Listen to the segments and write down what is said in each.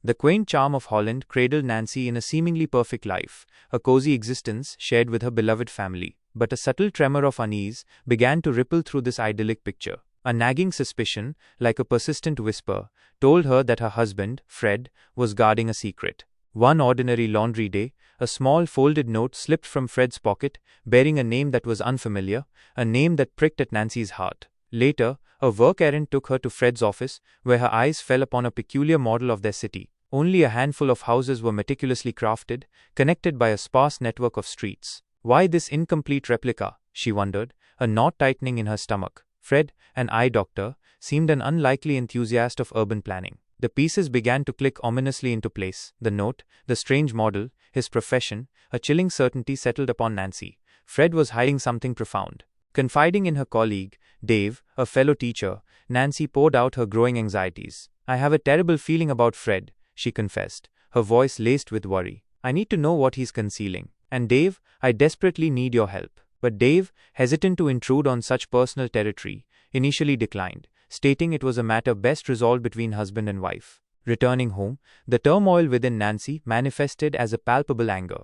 The quaint charm of Holland cradled Nancy in a seemingly perfect life, a cozy existence shared with her beloved family. But a subtle tremor of unease began to ripple through this idyllic picture. A nagging suspicion, like a persistent whisper, told her that her husband, Fred, was guarding a secret. One ordinary laundry day, a small folded note slipped from Fred's pocket, bearing a name that was unfamiliar, a name that pricked at Nancy's heart. Later, a work errand took her to Fred's office, where her eyes fell upon a peculiar model of their city. Only a handful of houses were meticulously crafted, connected by a sparse network of streets. Why this incomplete replica, she wondered, a knot tightening in her stomach. Fred, an eye doctor, seemed an unlikely enthusiast of urban planning. The pieces began to click ominously into place. The note, the strange model, his profession, a chilling certainty settled upon Nancy. Fred was hiding something profound. Confiding in her colleague, Dave, a fellow teacher, Nancy poured out her growing anxieties. "I have a terrible feeling about Fred," she confessed, her voice laced with worry. "I need to know what he's concealing. And Dave, I desperately need your help." But Dave, hesitant to intrude on such personal territory, initially declined, stating it was a matter best resolved between husband and wife. Returning home, the turmoil within Nancy manifested as a palpable anger.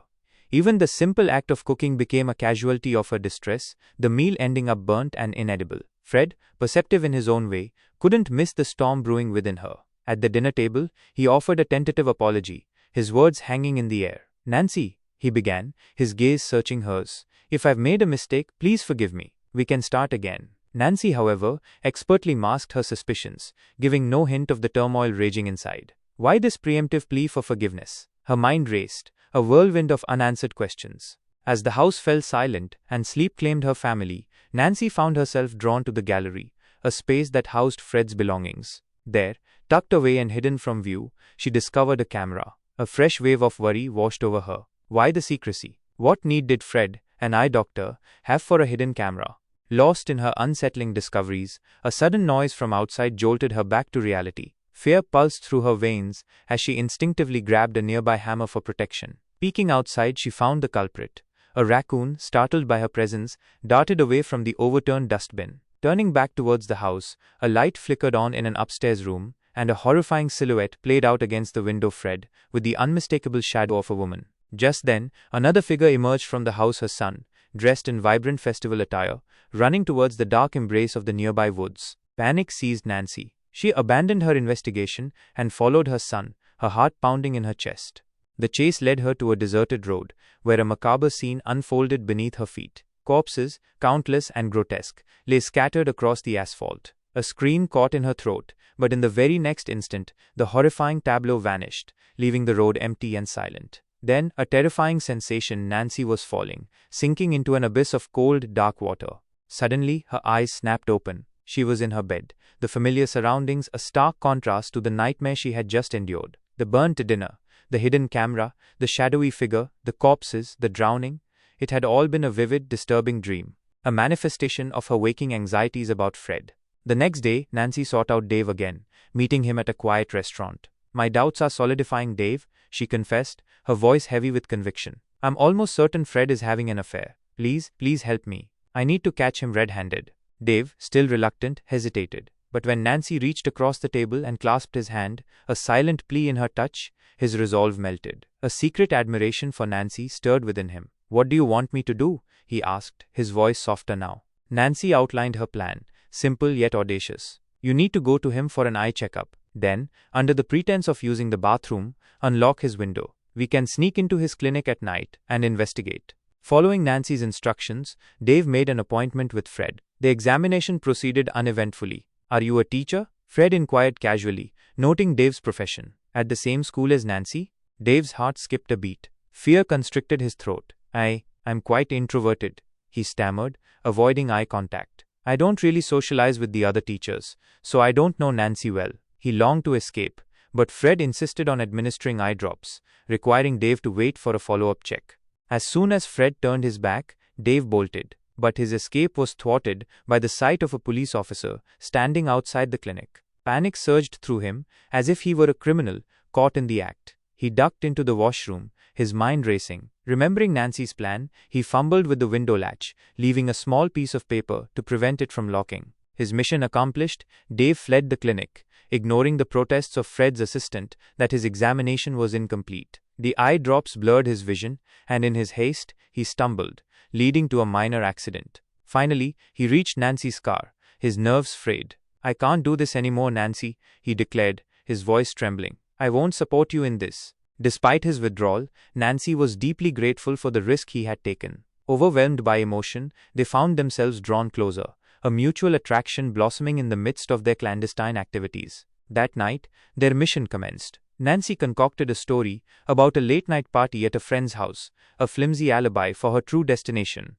Even the simple act of cooking became a casualty of her distress, the meal ending up burnt and inedible. Fred, perceptive in his own way, couldn't miss the storm brewing within her. At the dinner table, he offered a tentative apology, his words hanging in the air. "Nancy," he began, his gaze searching hers, "if I've made a mistake, please forgive me. We can start again." Nancy, however, expertly masked her suspicions, giving no hint of the turmoil raging inside. Why this preemptive plea for forgiveness? Her mind raced, a whirlwind of unanswered questions. As the house fell silent and sleep claimed her family, Nancy found herself drawn to the gallery, a space that housed Fred's belongings. There, tucked away and hidden from view, she discovered a camera. A fresh wave of worry washed over her. Why the secrecy? What need did Fred, an eye doctor, have for a hidden camera? Lost in her unsettling discoveries, a sudden noise from outside jolted her back to reality. Fear pulsed through her veins as she instinctively grabbed a nearby hammer for protection. Peeking outside, she found the culprit. A raccoon, startled by her presence, darted away from the overturned dustbin. Turning back towards the house, a light flickered on in an upstairs room, and a horrifying silhouette played out against the window. Fred, with the unmistakable shadow of a woman. Just then, another figure emerged from the house, her son, dressed in vibrant festival attire, running towards the dark embrace of the nearby woods. Panic seized Nancy. She abandoned her investigation and followed her son, her heart pounding in her chest. The chase led her to a deserted road, where a macabre scene unfolded beneath her feet. Corpses, countless and grotesque, lay scattered across the asphalt. A scream caught in her throat, but in the very next instant, the horrifying tableau vanished, leaving the road empty and silent. Then, a terrifying sensation: Nancy was falling, sinking into an abyss of cold, dark water. Suddenly, her eyes snapped open. She was in her bed, the familiar surroundings a stark contrast to the nightmare she had just endured. The burnt dinner, the hidden camera, the shadowy figure, the corpses, the drowning. It had all been a vivid, disturbing dream, a manifestation of her waking anxieties about Fred. The next day, Nancy sought out Dave again, meeting him at a quiet restaurant. "My doubts are solidifying, Dave," she confessed, her voice heavy with conviction. "I'm almost certain Fred is having an affair. Please help me. I need to catch him red-handed." Dave, still reluctant, hesitated. But when Nancy reached across the table and clasped his hand, a silent plea in her touch, his resolve melted. A secret admiration for Nancy stirred within him. "What do you want me to do?" he asked, his voice softer now. Nancy outlined her plan, simple yet audacious. "You need to go to him for an eye checkup. Then, under the pretense of using the bathroom, unlock his window. We can sneak into his clinic at night and investigate." Following Nancy's instructions, Dave made an appointment with Fred. The examination proceeded uneventfully. "Are you a teacher?" Fred inquired casually, noting Dave's profession. "At the same school as Nancy?" Dave's heart skipped a beat. Fear constricted his throat. I'm quite introverted," he stammered, avoiding eye contact. "I don't really socialize with the other teachers, so I don't know Nancy well." He longed to escape, but Fred insisted on administering eye drops, requiring Dave to wait for a follow-up check. As soon as Fred turned his back, Dave bolted. But his escape was thwarted by the sight of a police officer standing outside the clinic. Panic surged through him, as if he were a criminal caught in the act. He ducked into the washroom, his mind racing. Remembering Nancy's plan, he fumbled with the window latch, leaving a small piece of paper to prevent it from locking. His mission accomplished, Dave fled the clinic, ignoring the protests of Fred's assistant that his examination was incomplete. The eye drops blurred his vision, and in his haste, he stumbled, leading to a minor accident. Finally, he reached Nancy's car, his nerves frayed. "I can't do this anymore, Nancy," he declared, his voice trembling. "I won't support you in this." Despite his withdrawal, Nancy was deeply grateful for the risk he had taken. Overwhelmed by emotion, they found themselves drawn closer, a mutual attraction blossoming in the midst of their clandestine activities. That night, their mission commenced. Nancy concocted a story about a late-night party at a friend's house, a flimsy alibi for her true destination,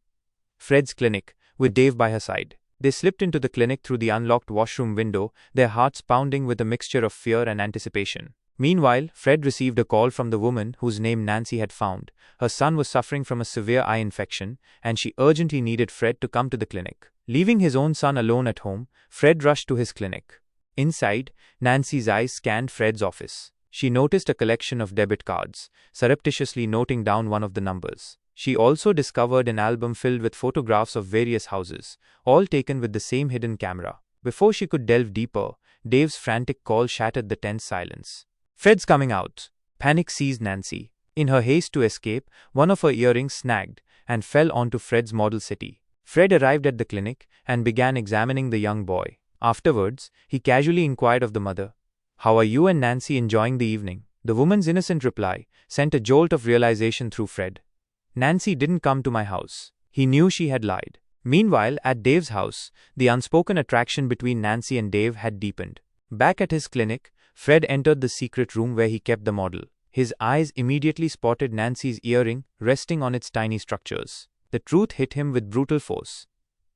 Fred's clinic, with Dave by her side. They slipped into the clinic through the unlocked washroom window, their hearts pounding with a mixture of fear and anticipation. Meanwhile, Fred received a call from the woman whose name Nancy had found. Her son was suffering from a severe eye infection, and she urgently needed Fred to come to the clinic. Leaving his own son alone at home, Fred rushed to his clinic. Inside, Nancy's eyes scanned Fred's office. She noticed a collection of debit cards, surreptitiously noting down one of the numbers. She also discovered an album filled with photographs of various houses, all taken with the same hidden camera. Before she could delve deeper, Dave's frantic call shattered the tense silence. "Fred's coming out!" Panic seized Nancy. In her haste to escape, one of her earrings snagged and fell onto Fred's model city. Fred arrived at the clinic and began examining the young boy. Afterwards, he casually inquired of the mother, "How are you and Nancy enjoying the evening?" The woman's innocent reply sent a jolt of realization through Fred. "Nancy didn't come to my house." He knew she had lied. Meanwhile, at Dave's house, the unspoken attraction between Nancy and Dave had deepened. Back at his clinic, Fred entered the secret room where he kept the model. His eyes immediately spotted Nancy's earring resting on its tiny structures. The truth hit him with brutal force.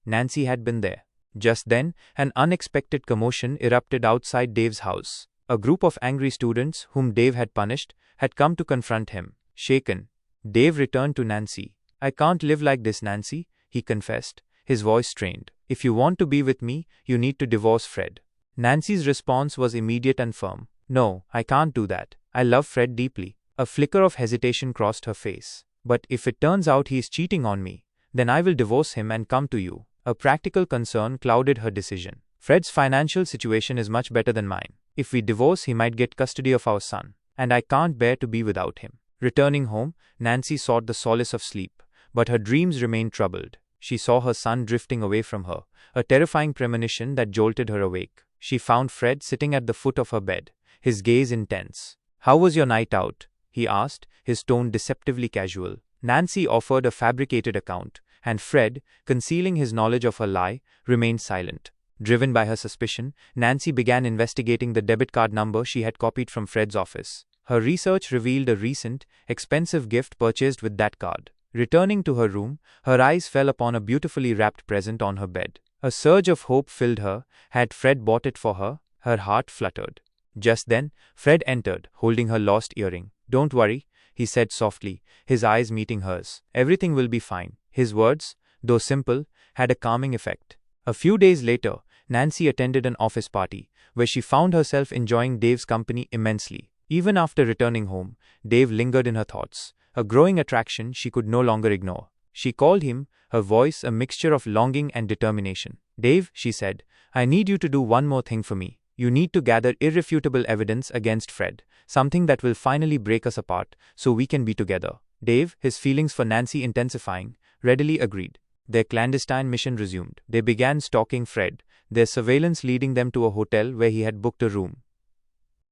Nancy had been there. Just then, an unexpected commotion erupted outside Dave's house. A group of angry students, whom Dave had punished, had come to confront him. Shaken, Dave returned to Nancy. "I can't live like this, Nancy," he confessed, his voice strained. "If you want to be with me, you need to divorce Fred." Nancy's response was immediate and firm. "No, I can't do that. I love Fred deeply." A flicker of hesitation crossed her face. "But if it turns out he is cheating on me, then I will divorce him and come to you." A practical concern clouded her decision. "Fred's financial situation is much better than mine. If we divorce, he might get custody of our son, and I can't bear to be without him." Returning home, Nancy sought the solace of sleep, but her dreams remained troubled. She saw her son drifting away from her, a terrifying premonition that jolted her awake. She found Fred sitting at the foot of her bed, his gaze intense. "How was your night out?" he asked, his tone deceptively casual. Nancy offered a fabricated account, and Fred, concealing his knowledge of her lie, remained silent. Driven by her suspicion, Nancy began investigating the debit card number she had copied from Fred's office. Her research revealed a recent, expensive gift purchased with that card. Returning to her room, her eyes fell upon a beautifully wrapped present on her bed. A surge of hope filled her. Had Fred bought it for her? Her heart fluttered. Just then, Fred entered, holding her lost earring. "Don't worry," he said softly, his eyes meeting hers. "Everything will be fine." His words, though simple, had a calming effect. A few days later, Nancy attended an office party, where she found herself enjoying Dave's company immensely. Even after returning home, Dave lingered in her thoughts, a growing attraction she could no longer ignore. She called him, her voice a mixture of longing and determination. "Dave," she said, "I need you to do one more thing for me. You need to gather irrefutable evidence against Fred, something that will finally break us apart, so we can be together." Dave, his feelings for Nancy intensifying, readily agreed. Their clandestine mission resumed. They began stalking Fred, their surveillance leading them to a hotel where he had booked a room.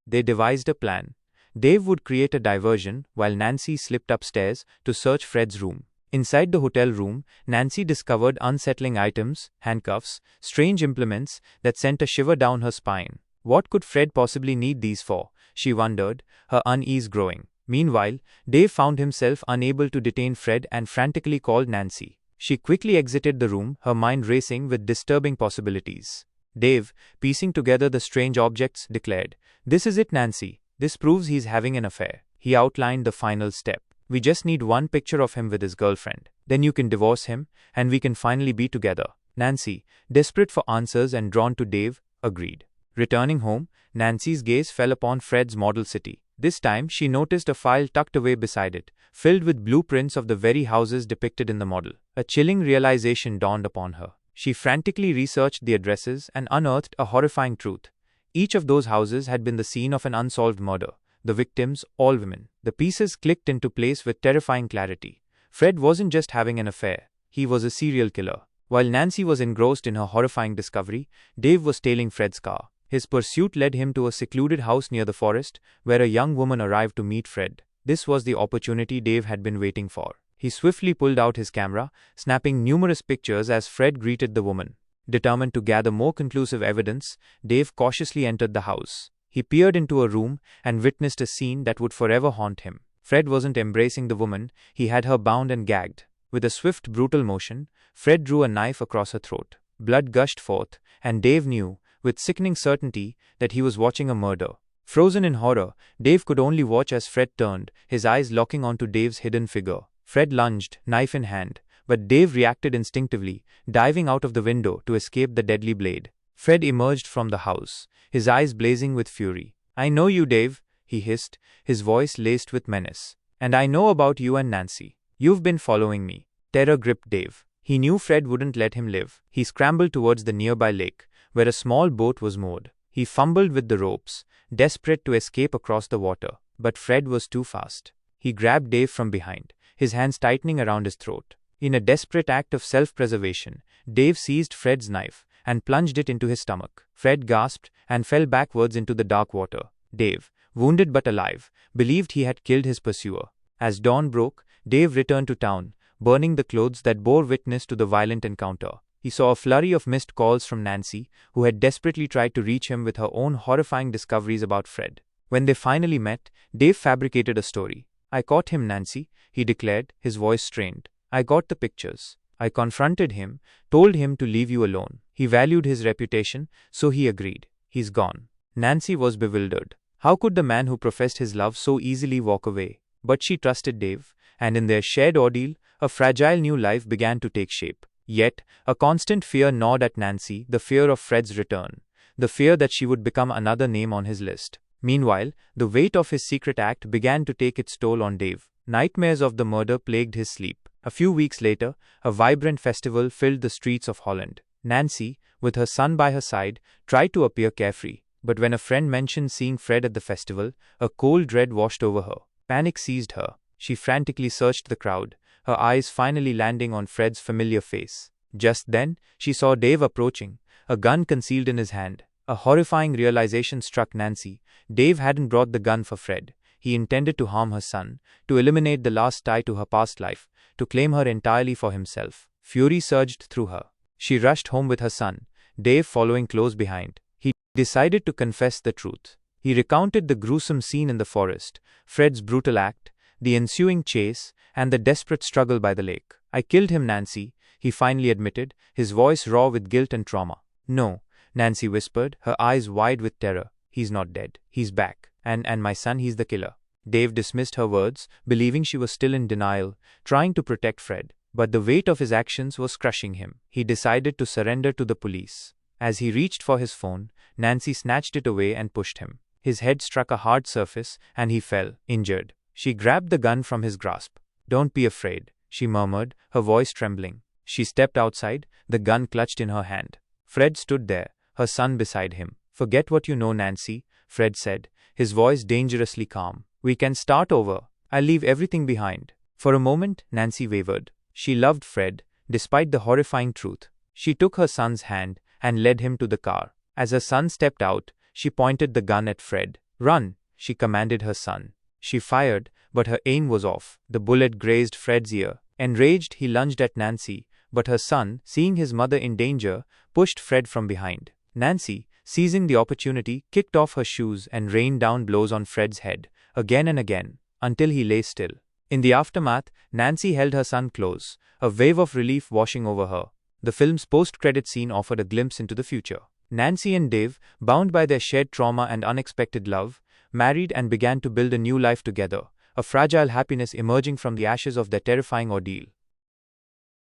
They devised a plan. Dave would create a diversion, while Nancy slipped upstairs to search Fred's room. Inside the hotel room, Nancy discovered unsettling items, handcuffs, strange implements that sent a shiver down her spine. What could Fred possibly need these for? She wondered, her unease growing. Meanwhile, Dave found himself unable to detain Fred and frantically called Nancy. She quickly exited the room, her mind racing with disturbing possibilities. Dave, piecing together the strange objects, declared, "This is it, Nancy. This proves he's having an affair." He outlined the final step. "We just need one picture of him with his girlfriend. Then you can divorce him, and we can finally be together." Nancy, desperate for answers and drawn to Dave, agreed. Returning home, Nancy's gaze fell upon Fred's model city. This time, she noticed a file tucked away beside it, filled with blueprints of the very houses depicted in the model. A chilling realization dawned upon her. She frantically researched the addresses and unearthed a horrifying truth. Each of those houses had been the scene of an unsolved murder. The victims, all women. The pieces clicked into place with terrifying clarity. Fred wasn't just having an affair. He was a serial killer. While Nancy was engrossed in her horrifying discovery, Dave was tailing Fred's car. His pursuit led him to a secluded house near the forest, where a young woman arrived to meet Fred. This was the opportunity Dave had been waiting for. He swiftly pulled out his camera, snapping numerous pictures as Fred greeted the woman. Determined to gather more conclusive evidence, Dave cautiously entered the house. He peered into a room and witnessed a scene that would forever haunt him. Fred wasn't embracing the woman, he had her bound and gagged. With a swift, brutal motion, Fred drew a knife across her throat. Blood gushed forth, and Dave knew, with sickening certainty, that he was watching a murder. Frozen in horror, Dave could only watch as Fred turned, his eyes locking onto Dave's hidden figure. Fred lunged, knife in hand, but Dave reacted instinctively, diving out of the window to escape the deadly blade. Fred emerged from the house, his eyes blazing with fury. "I know you, Dave," he hissed, his voice laced with menace. "And I know about you and Nancy. You've been following me." Terror gripped Dave. He knew Fred wouldn't let him live. He scrambled towards the nearby lake, where a small boat was moored. He fumbled with the ropes, desperate to escape across the water, but Fred was too fast. He grabbed Dave from behind, his hands tightening around his throat. In a desperate act of self-preservation, Dave seized Fred's knife and plunged it into his stomach. Fred gasped and fell backwards into the dark water. Dave, wounded but alive, believed he had killed his pursuer. As dawn broke, Dave returned to town, burning the clothes that bore witness to the violent encounter. He saw a flurry of missed calls from Nancy, who had desperately tried to reach him with her own horrifying discoveries about Fred. When they finally met, Dave fabricated a story. "I caught him, Nancy," he declared, his voice strained. "I got the pictures. I confronted him, told him to leave you alone. He valued his reputation, so he agreed. He's gone." Nancy was bewildered. How could the man who professed his love so easily walk away? But she trusted Dave, and in their shared ordeal, a fragile new life began to take shape. Yet, a constant fear gnawed at Nancy, the fear of Fred's return, the fear that she would become another name on his list. Meanwhile, the weight of his secret act began to take its toll on Dave. Nightmares of the murder plagued his sleep. A few weeks later, a vibrant festival filled the streets of Holland. Nancy, with her son by her side, tried to appear carefree. But when a friend mentioned seeing Fred at the festival, a cold dread washed over her. Panic seized her. She frantically searched the crowd, her eyes finally landing on Fred's familiar face. Just then, she saw Dave approaching, a gun concealed in his hand. A horrifying realization struck Nancy. Dave hadn't brought the gun for Fred. He intended to harm her son, to eliminate the last tie to her past life, to claim her entirely for himself. Fury surged through her. She rushed home with her son, Dave following close behind. He decided to confess the truth. He recounted the gruesome scene in the forest, Fred's brutal act, the ensuing chase, and the desperate struggle by the lake. "I killed him, Nancy," he finally admitted, his voice raw with guilt and trauma. "No," Nancy whispered, her eyes wide with terror. "He's not dead. He's back. And my son, he's the killer." Dave dismissed her words, believing she was still in denial, trying to protect Fred. But the weight of his actions was crushing him. He decided to surrender to the police. As he reached for his phone, Nancy snatched it away and pushed him. His head struck a hard surface, and he fell, injured. She grabbed the gun from his grasp. "Don't be afraid," she murmured, her voice trembling. She stepped outside, the gun clutched in her hand. Fred stood there, her son beside him. "Forget what you know, Nancy," Fred said, his voice dangerously calm. "We can start over. I'll leave everything behind." For a moment, Nancy wavered. She loved Fred, despite the horrifying truth. She took her son's hand and led him to the car. As her son stepped out, she pointed the gun at Fred. "Run," she commanded her son. She fired, but her aim was off. The bullet grazed Fred's ear. Enraged, he lunged at Nancy, but her son, seeing his mother in danger, pushed Fred from behind. Nancy, seizing the opportunity, kicked off her shoes and rained down blows on Fred's head, again and again, until he lay still. In the aftermath, Nancy held her son close, a wave of relief washing over her. The film's post-credit scene offered a glimpse into the future. Nancy and Dave, bound by their shared trauma and unexpected love, married and began to build a new life together, a fragile happiness emerging from the ashes of their terrifying ordeal.